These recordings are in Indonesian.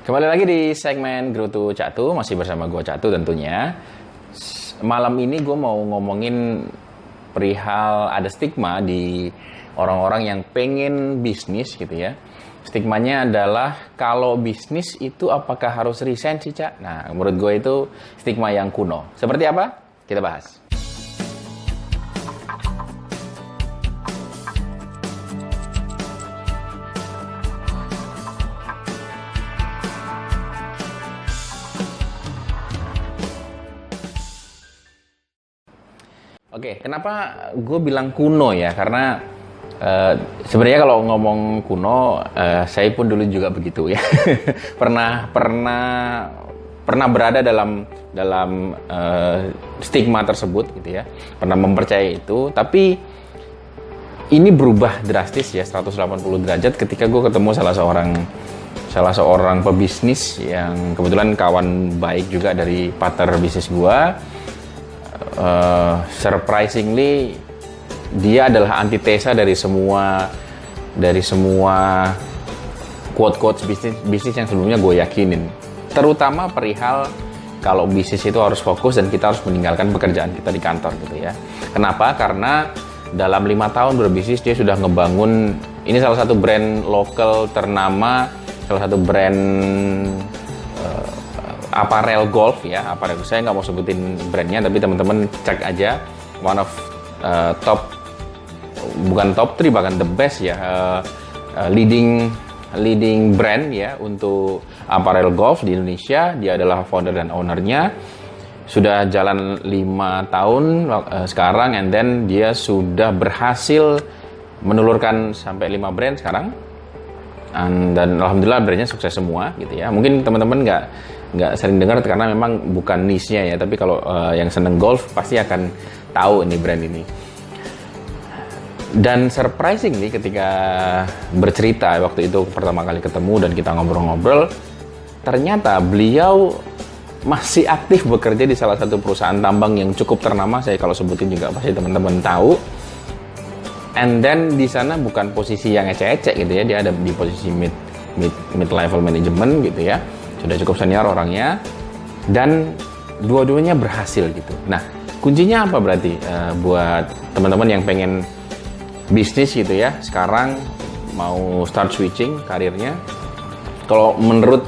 Kembali lagi di segmen Gerutu Catu, masih bersama gue Catu tentunya. Malam ini gue mau ngomongin perihal ada stigma di orang-orang yang pengen bisnis gitu ya. Stigmanya adalah kalau bisnis itu apakah harus resign sih, Cak? Nah, menurut gue itu stigma yang kuno. Seperti apa? Kita bahas. Oke, kenapa gue bilang kuno ya? Karena sebenarnya kalau ngomong kuno, saya pun dulu juga begitu ya. pernah berada dalam stigma tersebut gitu ya. Pernah mempercayai itu, tapi ini berubah drastis ya 180 derajat ketika gue ketemu salah seorang pebisnis yang kebetulan kawan baik juga dari partner bisnis gue. Surprisingly dia adalah antitesa dari semua quote bisnis yang sebelumnya gue yakinin, terutama perihal kalau bisnis itu harus fokus dan kita harus meninggalkan pekerjaan kita di kantor gitu ya. Kenapa? Karena dalam 5 tahun berbisnis dia sudah ngebangun, ini salah satu brand lokal ternama, salah satu brand aparel golf ya, aparel. Saya nggak mau sebutin brandnya, tapi teman-teman cek aja, one of bukan top 3 bahkan the best ya, leading brand ya untuk aparel golf di Indonesia. Dia adalah founder dan ownernya, sudah jalan 5 tahun sekarang, and then dia sudah berhasil menelurkan sampai 5 brand sekarang. Dan alhamdulillah brandnya sukses semua gitu ya. Mungkin teman-teman nggak sering dengar karena memang bukan niche-nya ya, tapi kalau yang seneng golf pasti akan tahu ini brand ini. Dan surprisingly ketika bercerita waktu itu pertama kali ketemu dan kita ngobrol-ngobrol, ternyata beliau masih aktif bekerja di salah satu perusahaan tambang yang cukup ternama. Saya kalau sebutin juga pasti teman-teman tahu. And then di sana bukan posisi yang ecek-ecek gitu ya, dia ada di posisi mid level management gitu ya, sudah cukup senior orangnya, dan dua-duanya berhasil gitu. Nah, kuncinya apa berarti buat teman-teman yang pengen bisnis gitu ya, sekarang mau start switching karirnya? Kalau menurut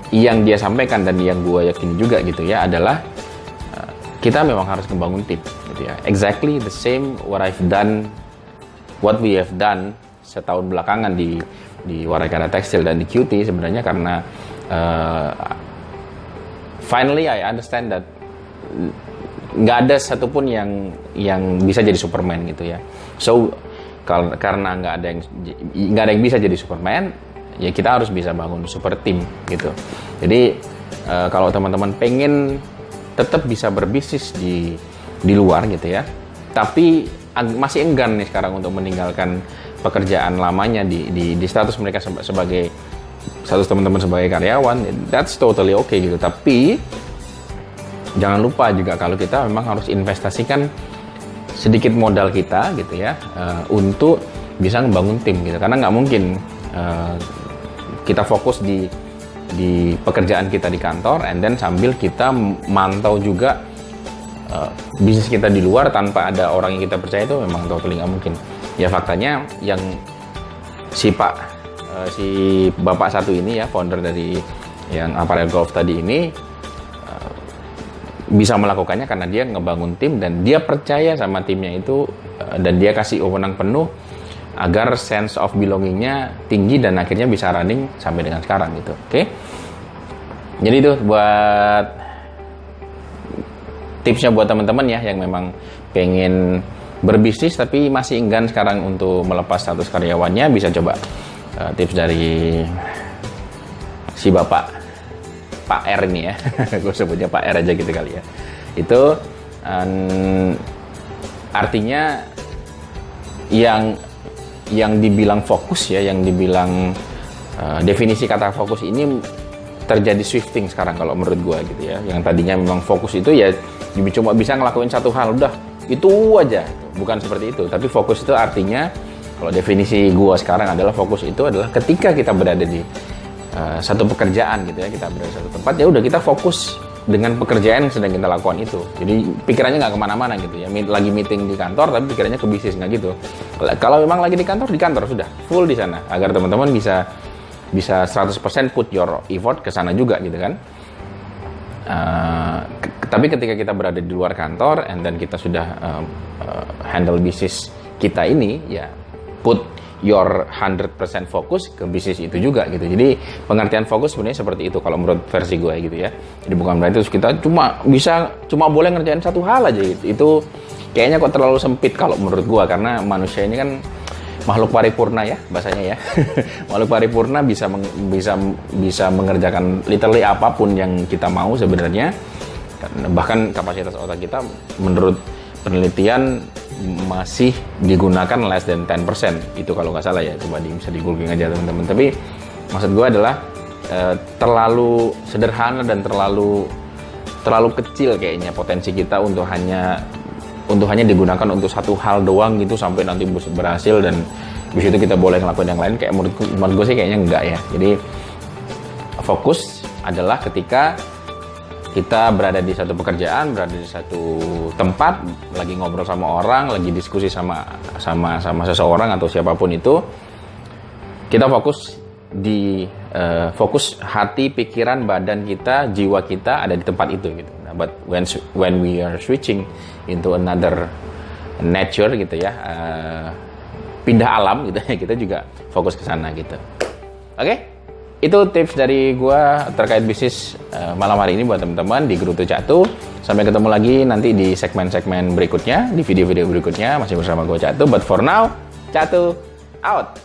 yang dia sampaikan dan yang gue yakin juga gitu ya, adalah kita memang harus membangun tim gitu ya. Exactly the same what we have done setahun belakangan di Waraikara Tekstil dan di QT sebenarnya, karena finally I understand that nggak ada satupun yang bisa jadi Superman gitu ya. So karena nggak ada yang bisa jadi Superman, ya kita harus bisa bangun super team gitu. Jadi kalau teman-teman pengen tetap bisa berbisnis di luar gitu ya, tapi masih enggan nih sekarang untuk meninggalkan pekerjaan lamanya di status mereka sebagai status teman-teman sebagai karyawan, that's totally okay gitu. Tapi jangan lupa juga kalau kita memang harus investasikan sedikit modal kita gitu ya, untuk bisa membangun tim gitu. Karena nggak mungkin kita fokus di pekerjaan kita di kantor and then sambil kita mantau juga bisnis kita di luar tanpa ada orang yang kita percaya, itu memang totally nggak mungkin. Ya faktanya yang si bapak satu ini ya, founder dari yang aparel golf tadi ini, bisa melakukannya karena dia ngebangun tim dan dia percaya sama timnya itu, dan dia kasih wewenang penuh agar sense of belongingnya tinggi dan akhirnya bisa running sampai dengan sekarang gitu. Oke? Jadi itu buat tipsnya buat teman-teman ya yang memang pengen berbisnis tapi masih enggan sekarang untuk melepas status karyawannya, bisa coba tips dari si Pak R ini ya. Gue sebutnya Pak R aja gitu kali ya. Itu artinya yang dibilang fokus ya, yang dibilang definisi kata fokus ini terjadi shifting sekarang kalau menurut gue gitu ya. Yang tadinya memang fokus itu ya cuma bisa ngelakuin satu hal, udah itu aja, bukan seperti itu. Tapi fokus itu artinya, kalau definisi gue sekarang adalah fokus itu adalah ketika kita berada di satu pekerjaan gitu ya, kita berada di satu tempat, ya udah kita fokus dengan pekerjaan yang sedang kita lakukan itu. Jadi pikirannya nggak kemana-mana gitu ya. Lagi meeting di kantor tapi pikirannya ke bisnis, nggak gitu. Kalau memang lagi di kantor sudah full di sana, agar teman-teman bisa 100% put your effort ke sana juga gitu kan. Tapi ketika kita berada di luar kantor and then kita sudah handle bisnis kita ini, ya put your 100% fokus ke bisnis itu juga gitu. Jadi pengertian fokus sebenarnya seperti itu kalau menurut versi gue gitu ya. Jadi bukan berarti kita cuma boleh ngerjain satu hal aja gitu. Itu kayaknya kok terlalu sempit kalau menurut gue, karena manusia ini kan makhluk paripurna ya bahasanya ya. Makhluk paripurna bisa mengerjakan literally apapun yang kita mau sebenarnya. Bahkan kapasitas otak kita menurut penelitian masih digunakan less than 10%. Itu kalau nggak salah ya, coba bisa di googling aja teman-teman. Tapi maksud gue adalah terlalu sederhana dan terlalu kecil kayaknya potensi kita untuk hanya digunakan untuk satu hal doang gitu sampai nanti berhasil dan di situ kita boleh ngelakuin yang lain. Kayak menurut gue sih kayaknya enggak ya. Jadi fokus adalah ketika kita berada di satu pekerjaan, berada di satu tempat, lagi ngobrol sama orang, lagi diskusi sama seseorang atau siapapun itu, kita fokus fokus hati, pikiran, badan kita, jiwa kita ada di tempat itu gitu. Nah, but when we are switching into another nature gitu ya, pindah alam gitu ya, kita juga fokus ke sana gitu. Oke? Itu tips dari gua terkait bisnis malam hari ini buat teman-teman di Gerutu Catu. Sampai ketemu lagi nanti di segmen-segmen berikutnya, di video-video berikutnya masih bersama gua Catu. But for now, Catu out.